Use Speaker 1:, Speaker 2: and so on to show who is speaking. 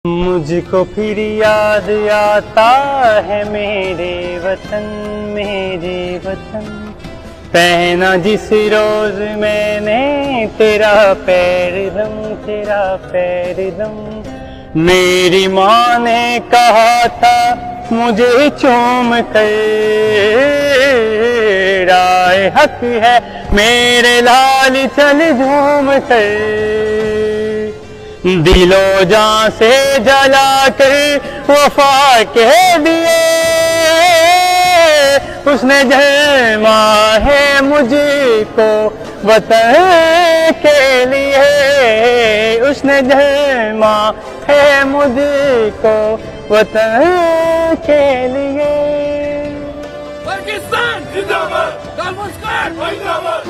Speaker 1: मुझको फिर याद आता है मेरे वतन, मेरे वतन। पहना जिस रोज मैंने तेरा पैरदम, तेरा पैरदम। मेरी माँ ने कहा था मुझे चूम कर, राय हक है मेरे लाल चल झूम कर। दिलो जान से जला कर वफा कह दिए, उसने जमा है मुझको वतन के लिए, उसने जमा है मुझको वतन के लिए।
Speaker 2: पाकिस्तान जिंदाबाद, जिंदाबाद।